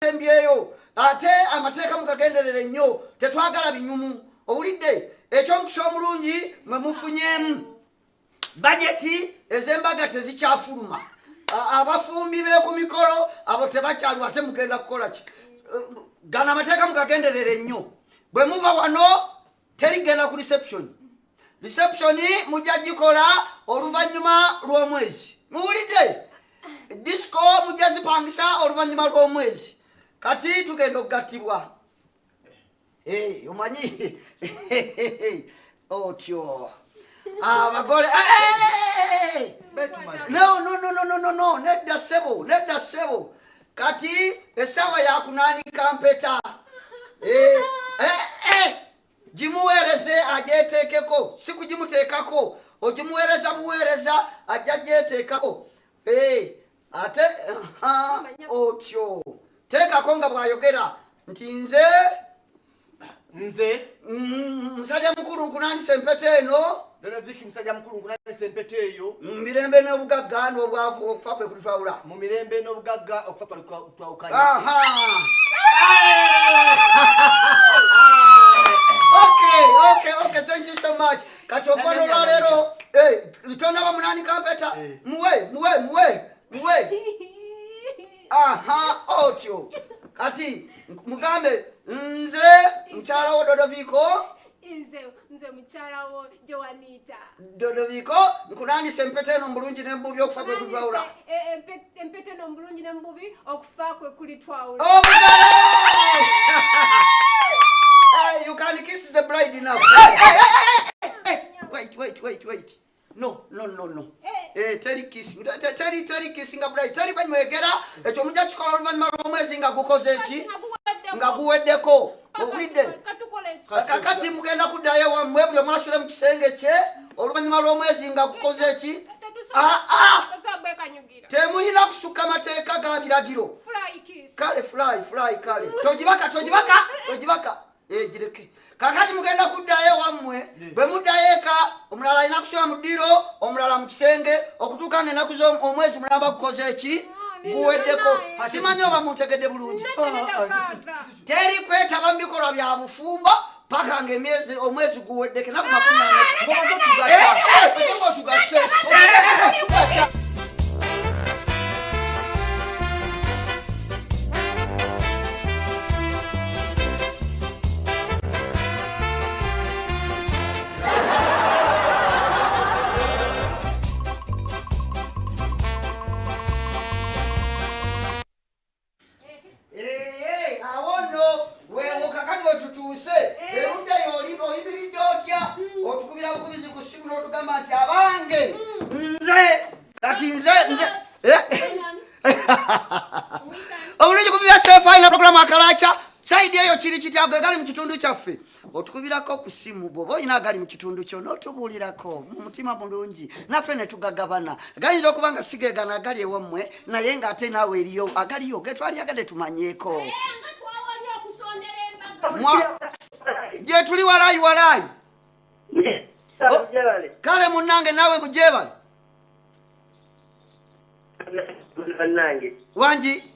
mbyeyo ate amateeka mugagenderere nnyo tetwagala binyumu owulidde ekyomukusa omulungi mwe mufunyemu bajeti ez'embaga tezikyafuluma abafumbi beku mikolo abo tebakyaliwo ate mugenda kukola ki gana amateeka mugagenderere nnyo bwe muva wano terigenda ku reception mujja gikola oluvannyuma lw'omwezi muwulidde disco mujja zipangisa oluvannyuma lw'omwezi kati tugenda okugattibwa omanyi otyo abagole no nedda ssebo kati essaawa yakunanika mpeta gimuweereze ajeteekeko si kugimuteekako ogimuweereza buweereza ajja gyeteekako ate otyo teekako nga bw'ayogera nti nze musajja mukulu nkunanisa empeta eno Donaviki musajja mukulu nkunanisa empeta eyo mu mirembe n'obugagga n'obwavu okufa kwe kulitwawula mu mirembe n'obugagga okufa twawukanye. Okay, thank you so much. Kati okwano lwaleero tonaba munanika mpeta muwe otyo kati mugambe nze mukyala wo Dodoviko nze mukyala wo Joanita Dodoviko nkunanisa empeta eno mbulungi n'embubi okufa kwe kulitwawula empeta eno mbulungi n'embubi okufa kwe kulitwawula. You can kiss the bride now. Wait. No. Teri kissing a bride. Teri banyegera ekyo mujja kikola oluvannyuma lw'omwezi nga gukoze eki nga guweddeko owulidde kakati mugenda kuddayo wammwe buli omu asule mu kisenge kye oluvannyuma lw'omwezi nga gukoze eki temuyina kusukka mateeka ga biragiro kale fly kale togibaka gireke kakati mugenda kuddayo wammwe bwe muddayo eka omulala alina kusula mu ddiro omulala mu kisenge okutuuka ng'ennaku omwezi mulamba gukoze eki guweddeko simanyi oba muntegedde bulungi teri kwetaba mu bikolwa bya bufumbo paka ng'emyezi omwezi guweddeko enaku 40 otukubira bukubizi ku ssimu n'otugamba nti abange nze obulungi kubibya sefaina programu akalaca saidi eyo kiri kiti ago egali mu kitundu kyaffe otukubirako ku ssimu bwoba olina agali mu kitundu kyo n'otubuulirako mu mutima mulungi naffe ne tugagabana gayinza okuba nga sigeegana agali ewammwe naye ng'ate naawe eriyo agaliyo ge twalyagadde tumanyeeko gye tuli walayi kale munnange naawe mujebale wangi